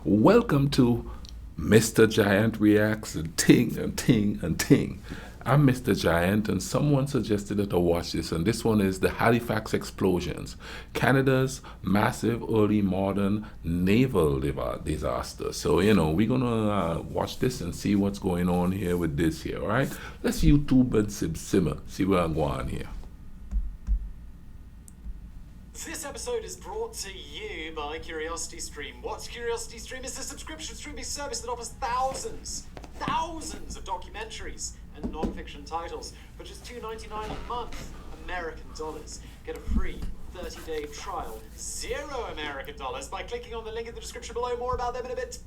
Welcome to Mr. Giant Reacts and Ting and Ting and Ting. I'm Mr. Giant, and someone suggested that I watch this, and this one is the Halifax explosions, Canada's massive early modern naval disaster. So, we're gonna watch this and see what's going on here with this here, all right? Let's YouTube and simmer, see where I'm going here. This episode is brought to you by CuriosityStream. What's CuriosityStream? It's a subscription streaming service that offers thousands of documentaries and non-fiction titles for just $2.99 a month, American dollars. Get a free 30-day trial, $0 American dollars, by clicking on the link in the description below. More about them in a bit.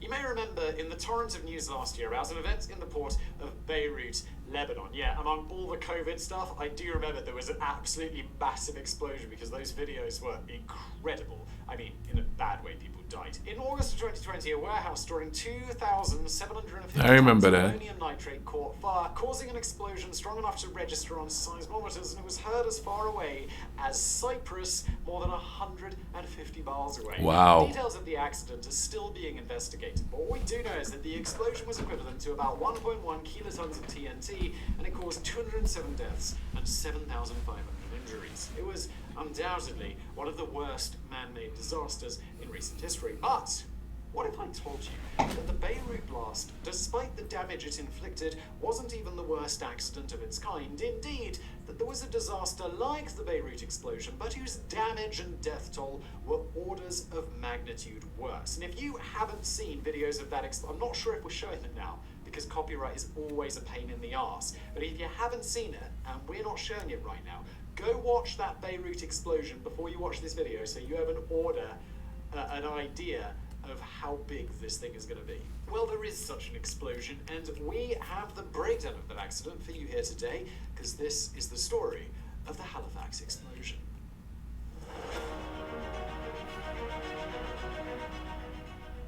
You may remember in the torrent of news last year about an event in the port of Beirut, Lebanon. Yeah, among all the COVID stuff, I do remember there was an absolutely massive explosion because those videos were incredible. I mean, in a bad way, people died. In August of 2020, a warehouse storing 2,750 I remember tons of that. ammonium nitrate caught fire, causing an explosion strong enough to register on seismometers, and it was heard as far away as Cyprus, more than 150 miles away. Wow. Details of the accident are still being investigated, but what we do know is that the explosion was equivalent to about 1.1 kilotons of TNT, and it caused 207 deaths and 7,500 injuries. It was undoubtedly one of the worst man-made disasters in recent history. But what if I told you that the Beirut blast, despite the damage it inflicted, wasn't even the worst accident of its kind? Indeed, that there was a disaster like the Beirut explosion, but whose damage and death toll were orders of magnitude worse. And if you haven't seen videos of that, I'm not sure if we're showing it now, because copyright is always a pain in the arse. But if you haven't seen it, and we're not showing it right now, go watch that Beirut explosion before you watch this video, so you have an idea of how big this thing is going to be. Well, there is such an explosion, and we have the breakdown of that accident for you here today, because this is the story of the Halifax explosion.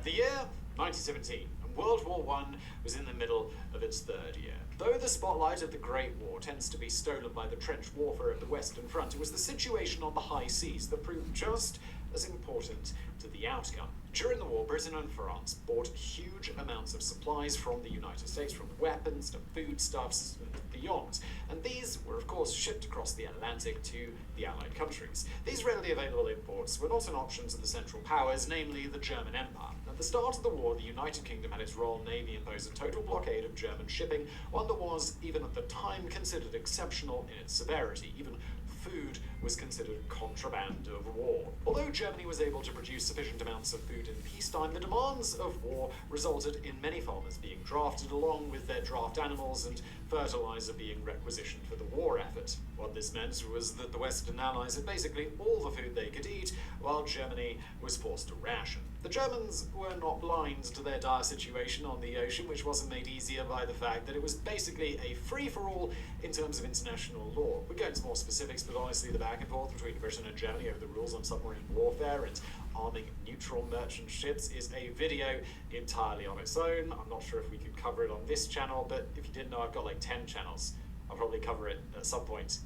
The year 1917, and World War I was in the middle of its third year. Though the spotlight of the Great War tends to be stolen by the trench warfare of the Western Front, it was the situation on the high seas that proved just as important to the outcome. During the war, Britain and France bought huge amounts of supplies from the United States, from weapons to foodstuffs and beyond. And these were, of course, shipped across the Atlantic to the Allied countries. These readily available imports were not an option to the Central Powers, namely the German Empire. At the start of the war, the United Kingdom had its Royal Navy impose a total blockade of German shipping, one that was, even at the time, considered exceptional in its severity. Even food was considered contraband of war. Although Germany was able to produce sufficient amounts of food in peacetime, the demands of war resulted in many farmers being drafted along with their draft animals and fertilizer being requisitioned for the war effort. What this meant was that the Western Allies had basically all the food they could eat, while Germany was forced to ration. The Germans were not blind to their dire situation on the ocean, which wasn't made easier by the fact that it was basically a free-for-all in terms of international law. We'll go into more specifics, but honestly, the back and forth between Britain and Germany over the rules on submarine warfare and arming neutral merchant ships is a video entirely on its own. I'm not sure if we could cover it on this channel, but if you didn't know, I've got like 10 channels. I'll probably cover it at some point,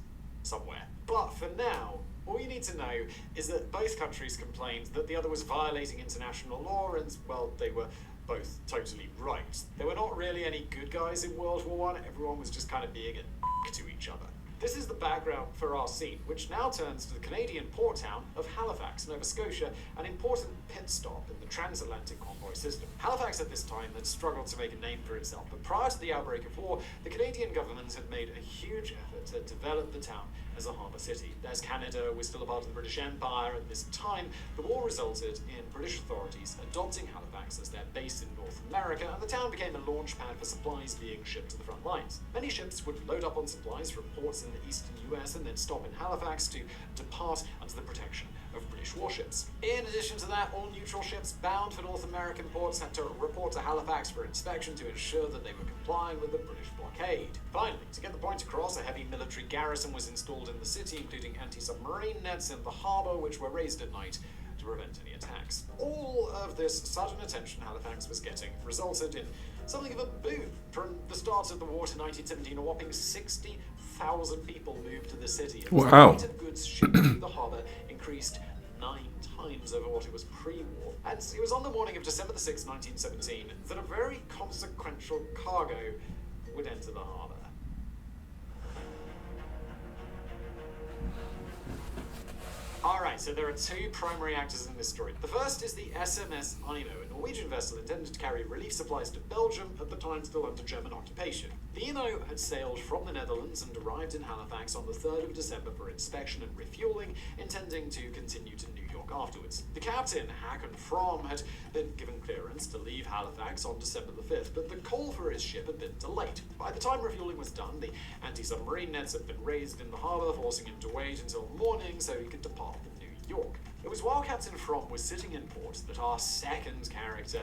somewhere. But for now, all you need to know is that both countries complained that the other was violating international law, and, well, they were both totally right. There were not really any good guys in World War I. Everyone was just kind of being a to each other. This is the background for our scene, which now turns to the Canadian port town of Halifax, Nova Scotia, an important pit stop in the transatlantic convoy system. Halifax at this time had struggled to make a name for itself, but prior to the outbreak of war, the Canadian government had made a huge effort to develop the town as a harbour city. As Canada was still a part of the British Empire at this time, the war resulted in British authorities adopting Halifax as their base in North America, and the town became a launch pad for supplies being shipped to the front lines. Many ships would load up on supplies from ports in the eastern US and then stop in Halifax to depart under the protection of British warships. In addition to that, all neutral ships bound for North American ports had to report to Halifax for inspection to ensure that they were complying with the British blockade. Finally, to get the point across, a heavy military garrison was installed in the city, including anti-submarine nets in the harbour, which were raised at night to prevent any attacks. All of this sudden attention Halifax was getting resulted in something of a boom. From the start of the war to 1917, a whopping 60 1,000 people moved to the city. And Wow. the rate of goods shipped through the harbour increased 9 times over what it was pre-war. And it was on the morning of December the 6th, 1917, that a very consequential cargo would enter the harbour. Alright, so there are two primary actors in this story. The first is the SMS Imo, a Norwegian vessel intended to carry relief supplies to Belgium, at the time still under German occupation. The Imo had sailed from the Netherlands and arrived in Halifax on the 3rd of December for inspection and refuelling, intending to continue to New York afterwards. The captain, Håkon From, had been given clearance to leave Halifax on December the 5th, but the call for his ship had been delayed. By the time refuelling was done, the anti-submarine nets had been raised in the harbour, forcing him to wait until morning so he could depart for New York. It was while Captain From was sitting in port that our second character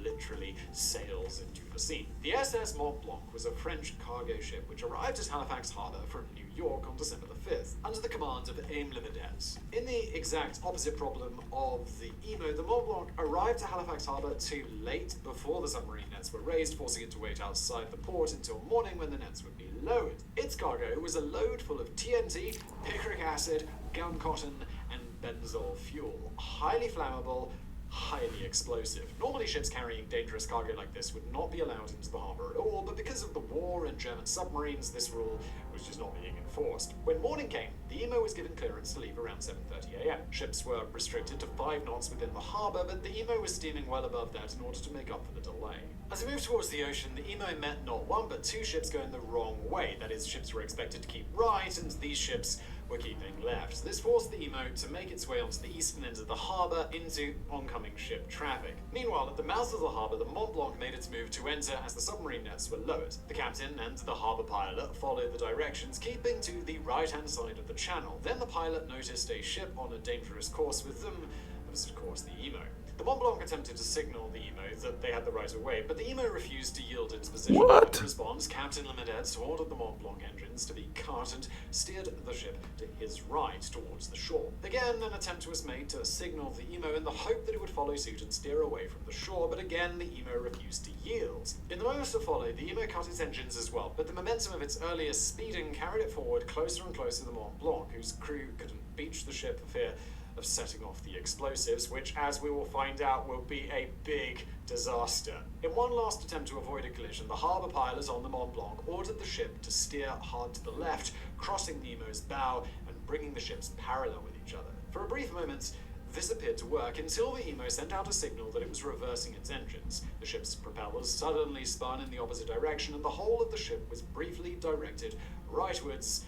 literally sails into the scene. The SS Mont Blanc was a French cargo ship which arrived at Halifax Harbour from New York on December the 5th, under the command of Aim Limedets. In the exact opposite problem of the Imo, the Mont Blanc arrived at Halifax Harbour too late before the submarine nets were raised, forcing it to wait outside the port until morning when the nets would be lowered. Its cargo was a load full of TNT, picric acid, gun cotton, and benzol fuel. Highly flammable, highly explosive. Normally ships carrying dangerous cargo like this would not be allowed into the harbour at all, but because of the war and German submarines, this rule was just not being enforced. When morning came, the Imo was given clearance to leave around 7:30 a.m. Ships were restricted to 5 knots within the harbour, but the Imo was steaming well above that in order to make up for the delay. As it moved towards the ocean, the Imo met not one but 2 ships going the wrong way. That is, ships were expected to keep right, and these ships were keeping left. This forced the Imo to make its way onto the eastern end of the harbour into oncoming ship traffic. Meanwhile, at the mouth of the harbour, the Mont Blanc made its move to enter as the submarine nets were lowered. The captain and the harbour pilot followed the directions, keeping to the right-hand side of the channel. Then the pilot noticed a ship on a dangerous course with them. It was, of course, the Imo. The Mont Blanc attempted to signal the Imo that they had the right of way, but the Imo refused to yield its position. What? In response, Captain Limedets ordered the Mont Blanc engines to be cut and steered the ship to his right towards the shore. Again, an attempt was made to signal the Imo in the hope that it would follow suit and steer away from the shore, but again the Imo refused to yield. In the moments that followed, the Imo cut its engines as well, but the momentum of its earlier speeding carried it forward closer and closer to the Mont Blanc, whose crew couldn't beach the ship for fear of setting off the explosives, which, as we will find out, will be a big disaster. In one last attempt to avoid a collision, the harbour pilot on the Mont Blanc ordered the ship to steer hard to the left, crossing the Imo's bow and bringing the ships parallel with each other. For a brief moment, this appeared to work until the Imo sent out a signal that it was reversing its engines. The ship's propellers suddenly spun in the opposite direction, and the whole of the ship was briefly directed rightwards,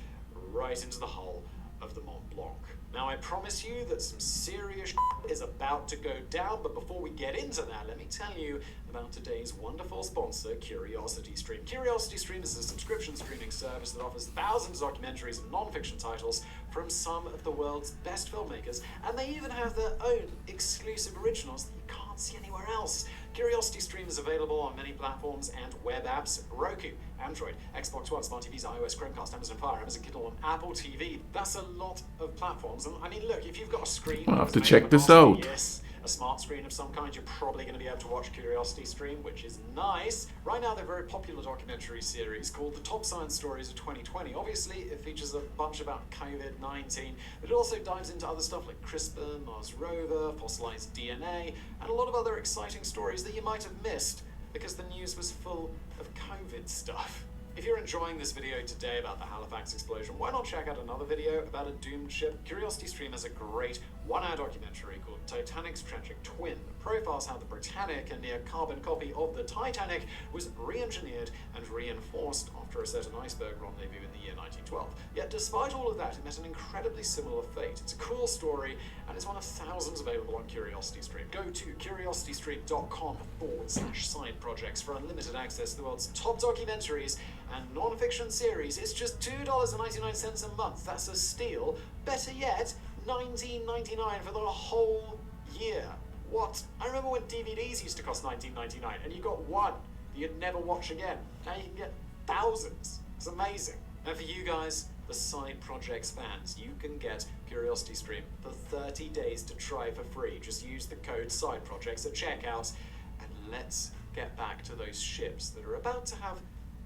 right into the hull of the Mont Blanc. Now, I promise you that some serious is about to go down, but before we get into that, let me tell you about today's wonderful sponsor, CuriosityStream. CuriosityStream is a subscription streaming service that offers thousands of documentaries and non-fiction titles from some of the world's best filmmakers, and they even have their own exclusive originals that you can't see anywhere else. CuriosityStream is available on many platforms and web apps: Roku, Android, Xbox One, Smart TVs, iOS, Chromecast, Amazon Fire, Amazon Kindle, and Apple TV. That's a lot of platforms. And I mean, look, if you've got a screen, I'll have to that's check made this of a out. yes, a smart screen of some kind, you're probably going to be able to watch CuriosityStream, which is nice. Right now, they're a very popular documentary series called The Top Science Stories of 2020. Obviously, it features a bunch about COVID-19, but it also dives into other stuff like CRISPR, Mars rover, fossilized DNA, and a lot of other exciting stories that you might have missed because the news was full of COVID stuff. If you're enjoying this video today about the Halifax explosion, why not check out another video about a doomed ship? CuriosityStream has a great 1-hour documentary called Titanic's Tragic Twin that profiles how the Britannic, a near-carbon copy of the Titanic, was re-engineered and reinforced after a certain iceberg rendezvous in the year 1912. Yet despite all of that, it met an incredibly similar fate. It's a cool story, and it's one of thousands available on CuriosityStream. Go to curiositystream.com/side projects for unlimited access to the world's top documentaries and non-fiction series. It's just $2.99 a month. That's a steal. Better yet, $19.99 for the whole year. What? I remember when DVDs used to cost $19.99 and you got one that you'd never watch again. Now you can get thousands. It's amazing. And for you guys, the Side Projects fans, you can get CuriosityStream for 30 days to try for free. Just use the code SIDEPROJECTS at checkout, and let's get back to those ships that are about to have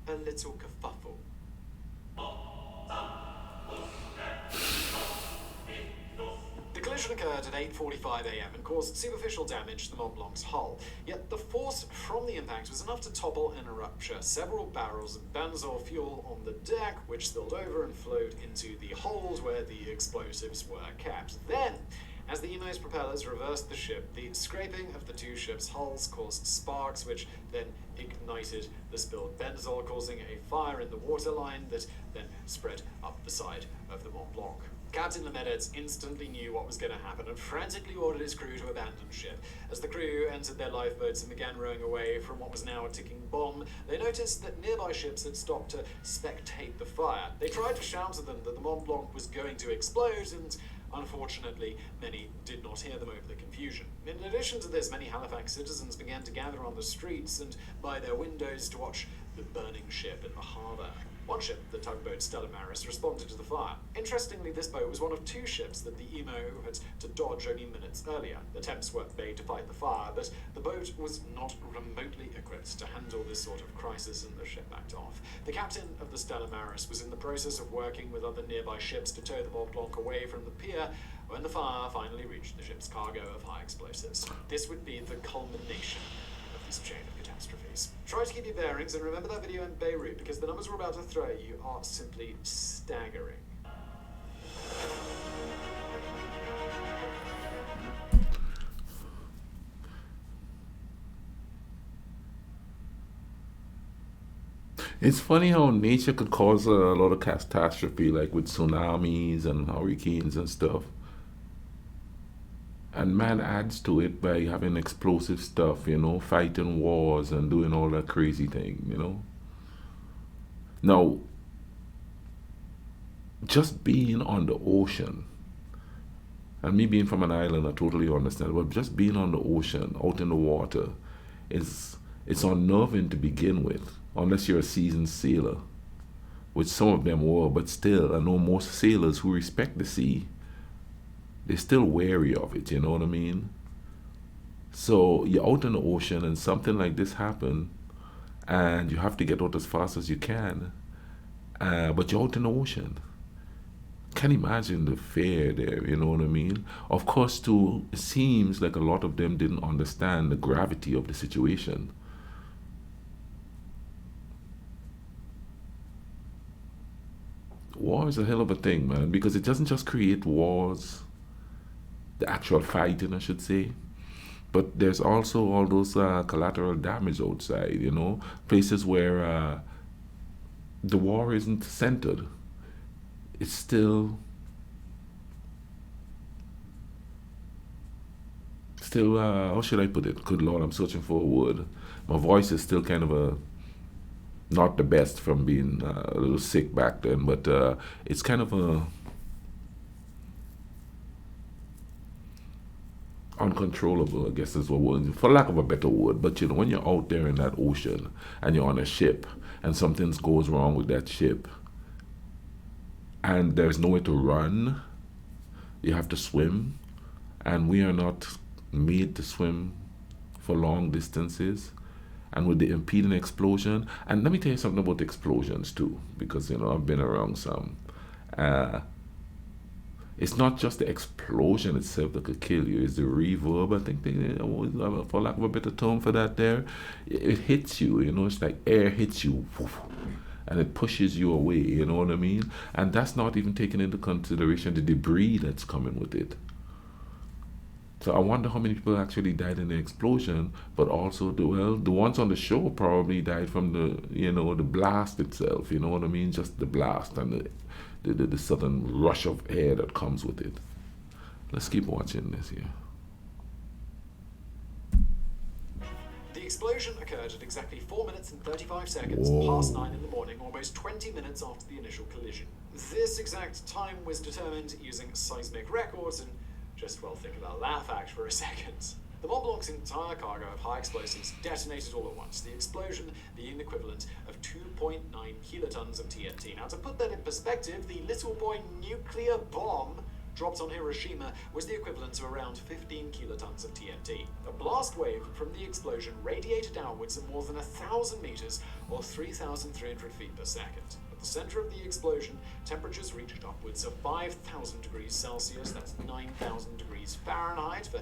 a little kerfuffle. The collision occurred at 8:45 a.m. and caused superficial damage to the Mont Blanc's hull. Yet the force from the impact was enough to topple and rupture several barrels of benzol fuel on the deck, which spilled over and flowed into the hold where the explosives were kept. Then, as the Emo's propellers reversed the ship, the scraping of the two ships' hulls caused sparks, which then ignited the spilled benzol, causing a fire in the waterline that then spread up the side of the Mont Blanc. Captain Lemedets instantly knew what was going to happen and frantically ordered his crew to abandon ship. As the crew entered their lifeboats and began rowing away from what was now a ticking bomb, they noticed that nearby ships had stopped to spectate the fire. They tried to shout to them that the Mont Blanc was going to explode, and unfortunately, many did not hear them over the confusion. In addition to this, many Halifax citizens began to gather on the streets and by their windows to watch the burning ship in the harbour. One ship, the tugboat Stella Maris, responded to the fire. Interestingly, this boat was one of two ships that the Emo had to dodge only minutes earlier. The Temps were made to fight the fire, but the boat was not remotely equipped to handle this sort of crisis, and the ship backed off. The captain of the Stella Maris was in the process of working with other nearby ships to tow the Mont Blanc away from the pier when the fire finally reached the ship's cargo of high explosives. This would be the culmination of this chain of catastrophes. Try to keep your bearings and remember that video in Beirut, because the numbers we're about to throw at you are simply staggering. It's funny how nature could cause a lot of catastrophe, like with tsunamis and hurricanes and stuff. And man adds to it by having explosive stuff, fighting wars and doing all that crazy thing. Now, just being on the ocean, and me being from an island, I totally understand, but just being on the ocean, out in the water, it's unnerving to begin with, unless you're a seasoned sailor, which some of them were, but still, I know most sailors who respect the sea, they're still wary of it, you know what I mean? So you're out in the ocean and something like this happened, and you have to get out as fast as you can, but you're out in the ocean. Can't imagine the fear there, you know what I mean? Of course, too, it seems like a lot of them didn't understand the gravity of the situation. War is a hell of a thing, man, because it doesn't just create wars, the actual fighting, I should say, but there's also all those collateral damage outside, places where the war isn't centered. It's still, how should I put it? Good Lord, I'm searching for a word. My voice is still kind of not the best from being a little sick back then, but it's kind of uncontrollable, I guess is what word, for lack of a better word. But when you're out there in that ocean and you're on a ship and something goes wrong with that ship and there's nowhere to run, you have to swim, and we are not made to swim for long distances. And with the impeding explosion, and let me tell you something about explosions too, because I've been around some. It's not just the explosion itself that could kill you; it's the reverb. I think for lack of a better term for that, it hits you. It's like air hits you, and it pushes you away. You know what I mean? And that's not even taking into consideration the debris that's coming with it. So I wonder how many people actually died in the explosion, but also the ones on the show probably died from the blast itself. You know what I mean? Just the blast and the sudden rush of air that comes with it. Let's keep watching this here. The explosion occurred at exactly 4 minutes and 35 seconds past 9 in the morning, almost 20 minutes after the initial collision. This exact time was determined using seismic records, and just think about that fact for a second. The Mont Blanc's entire cargo of high explosives detonated all at once, the explosion being the equivalent of 2.9 kilotons of TNT. Now, to put that in perspective, the little boy nuclear bomb dropped on Hiroshima was the equivalent to around 15 kilotons of TNT. A blast wave from the explosion radiated outwards at more than 1,000 meters, or 3,300 feet per second. At the center of the explosion, temperatures reached upwards of 5,000 degrees Celsius, that's 9,000 degrees Fahrenheit for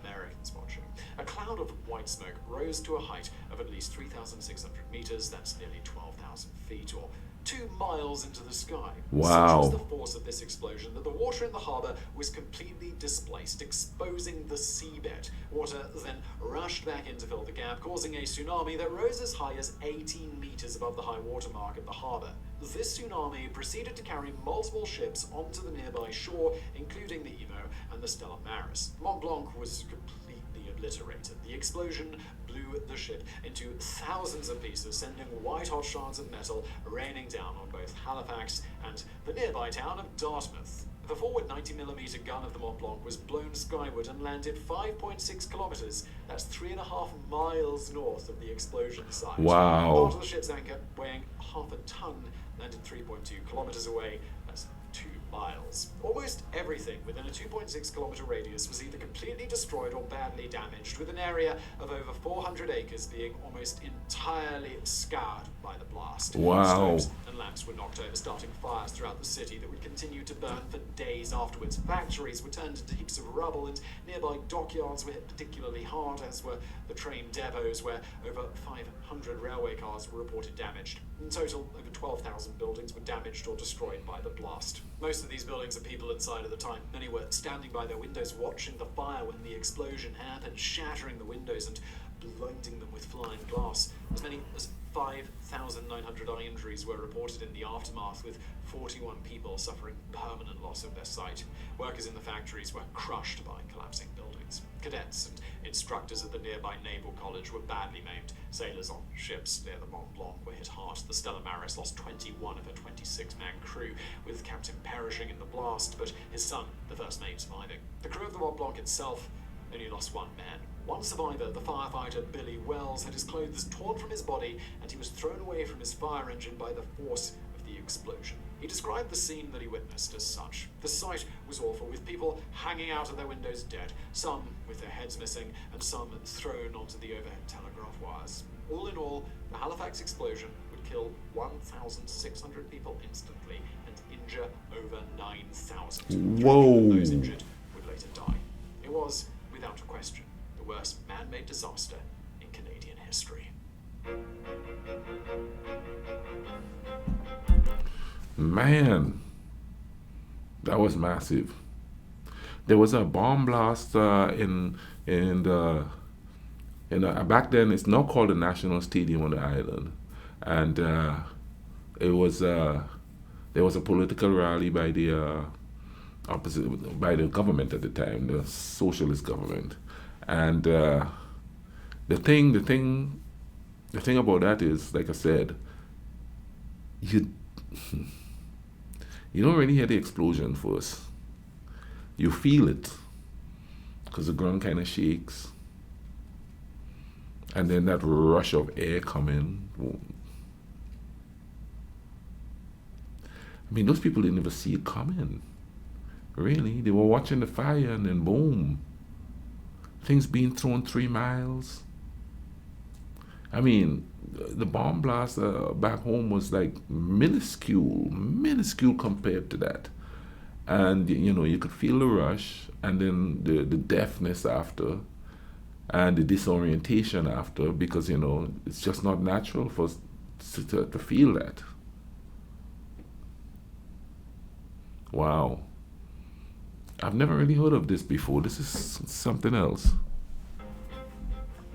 Americans watching. A cloud of white smoke rose to a height of at least 3,600 meters, that's nearly 12,000 feet, or 2 miles into the sky. Wow. Such was the force of this explosion that the water in the harbour was completely displaced, exposing the seabed. Water then rushed back in to fill the gap, causing a tsunami that rose as high as 18 meters above the high water mark at the harbour. This tsunami proceeded to carry multiple ships onto the nearby shore, including the Emo and the Stella Maris. Mont Blanc was completely obliterated. The explosion blew the ship into thousands of pieces, sending white-hot shards of metal raining down on both Halifax and the nearby town of Dartmouth. The forward 90mm gun of the Mont Blanc was blown skyward and landed 5.6 kilometers, that's 3.5 miles north of the explosion site. Wow. Part of the ship's anchor, weighing half a ton, landed 3.2 kilometers away, that's 2 miles. Almost everything within a 2.6 kilometer radius was either completely destroyed or badly damaged, with an area of over 400 acres being almost entirely scarred by the blast. Wow. Stoves and lamps were knocked over, starting fires throughout the city that would continue to burn for days afterwards. Factories were turned into heaps of rubble, and nearby dockyards were hit particularly hard, as were the train depots, where over 500 railway cars were reported damaged. In total, over 12,000 buildings were damaged or destroyed by the blast. Most of these buildings had people inside at the time. Many were standing by their windows watching the fire when the explosion happened, shattering the windows and blinding them with flying glass. As many as 5,900 eye injuries were reported in the aftermath, with 41 people suffering permanent loss of their sight. Workers in the factories were crushed by collapsing buildings. Cadets and instructors at the nearby Naval College were badly maimed. Sailors on ships near the Mont Blanc were hit hard. The Stella Maris lost 21 of her 26-man crew, with Captain perishing in the blast, but his son, the first mate, surviving. The crew of the Mont Blanc itself only lost 1 man. One survivor, the firefighter Billy Wells, had his clothes torn from his body, and he was thrown away from his fire engine by the force of the explosion. He described the scene that he witnessed as such. The sight was awful, with people hanging out of their windows dead, some with their heads missing, and some thrown onto the overhead telegraph wires. All in all, the Halifax explosion would kill 1,600 people instantly and injure over 9,000. Whoa. Those injured would later die. It was, without a question, the worst man-made disaster in Canadian history. Man, that was massive. There was a bomb blast in back then. It's now called the National Stadium on the island, and it was there was a political rally by the opposite by the government at the time, the socialist government, and the thing about that is, like I said, you don't really hear the explosion first. You feel it because the ground kind of shakes, and then that rush of air coming. I mean, those people didn't even see it coming. Really, they were watching the fire, and then boom, things being thrown 3 miles. I mean, the bomb blast back home was like minuscule compared to that. And, you know, you could feel the rush, and then the deafness after, and the disorientation after, because, you know, it's just not natural for us to feel that. Wow. I've never really heard of this before. This is something else.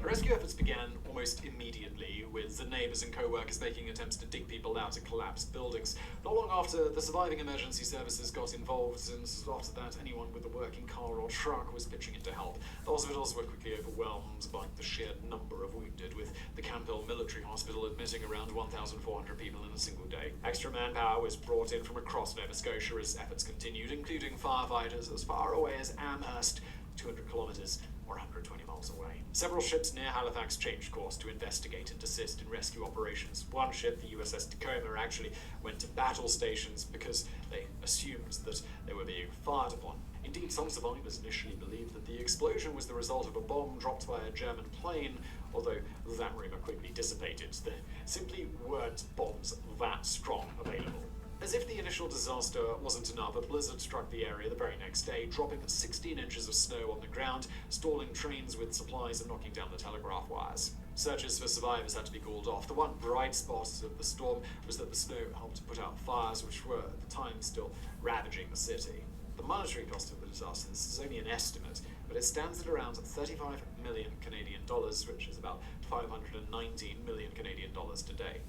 Rescue efforts began almost immediately, with the neighbours and co-workers making attempts to dig people out of collapsed buildings. Not long after, the surviving emergency services got involved, and after that, anyone with a working car or truck was pitching in to help. The hospitals were quickly overwhelmed by the sheer number of wounded, with the Campbell Military Hospital admitting around 1,400 people in a single day. Extra manpower was brought in from across Nova Scotia as efforts continued, including firefighters as far away as Amherst, 200 kilometres or 120 miles away. Several ships near Halifax changed course to investigate and assist in rescue operations. One ship, the USS Tacoma, actually went to battle stations because they assumed that they were being fired upon. Indeed, some survivors initially believed that the explosion was the result of a bomb dropped by a German plane, although that rumour quickly dissipated. There simply weren't bombs that strong available. As if the initial disaster wasn't enough, a blizzard struck the area the very next day, dropping 16 inches of snow on the ground, stalling trains with supplies and knocking down the telegraph wires. Searches for survivors had to be called off. The one bright spot of the storm was that the snow helped put out fires which were at the time still ravaging the city. The monetary cost of the disaster, this is only an estimate, but it stands at around 35 million Canadian dollars, which is about 519 million Canadian dollars today.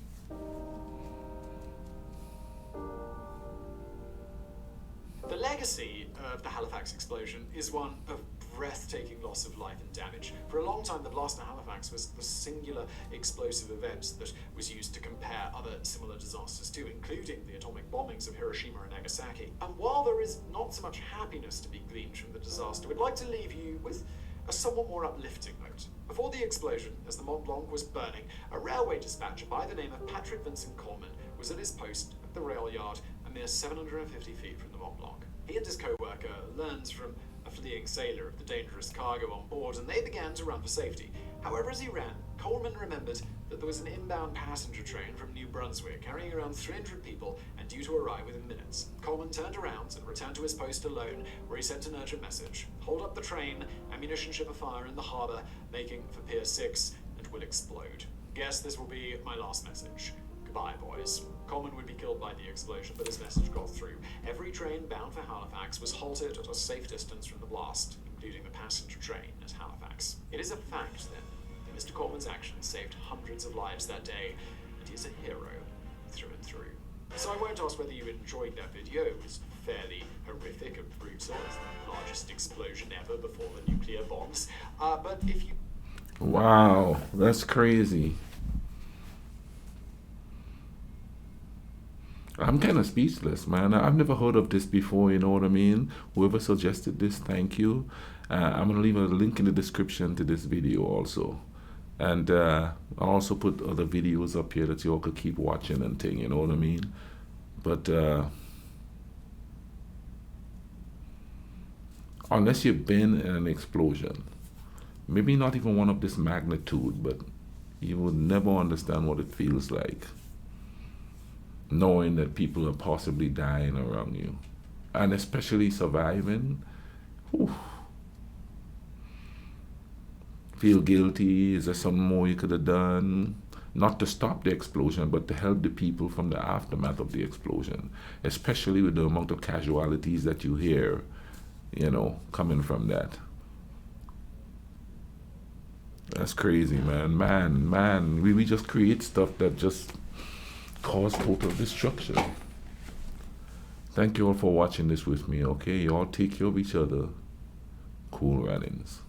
The legacy of the Halifax explosion is one of breathtaking loss of life and damage. For a long time, the blast at Halifax was the singular explosive event that was used to compare other similar disasters to, including the atomic bombings of Hiroshima and Nagasaki. And while there is not so much happiness to be gleaned from the disaster, we'd like to leave you with a somewhat more uplifting note. Before the explosion, as the Mont Blanc was burning, a railway dispatcher by the name of Patrick Vincent Coleman was at his post at the rail yard a mere 750 feet from the Mont Blanc. He and his co-worker learned from a fleeing sailor of the dangerous cargo on board, and they began to run for safety. However, as he ran, Coleman remembered that there was an inbound passenger train from New Brunswick carrying around 300 people and due to arrive within minutes. Coleman turned around and returned to his post alone, where he sent an urgent message: hold up the train, ammunition ship afire in the harbour, making for Pier 6, and will explode. Guess this will be my last message. Goodbye, boys. Coleman would be killed by the explosion, but his message got through. Every train bound for Halifax was halted at a safe distance from the blast, including the passenger train at Halifax. It is a fact, then, that Mr. Coleman's actions saved hundreds of lives that day, and he is a hero through and through. So I won't ask whether you enjoyed that video. It was fairly horrific and brutal. It's the largest explosion ever before the nuclear bombs. But if you... Wow, that's crazy. I'm kind of speechless, man. I've never heard of this before, you know what I mean? Whoever suggested this, thank you. I'm going to leave a link in the description to this video also. And I'll also put other videos up here that you all could keep watching and thing, you know what I mean? But unless you've been in an explosion, maybe not even one of this magnitude, but you would never understand what it feels like, knowing that people are possibly dying around you, and especially surviving. Whew. Feel guilty. Is there something more you could have done? Not to stop the explosion, but to help the people from the aftermath of the explosion, especially with the amount of casualties that you hear, you know, coming from that. That's crazy, man. Man, we just create stuff that just cause total destruction. Thank you all for watching this with me, okay? You all take care of each other. Cool runnings.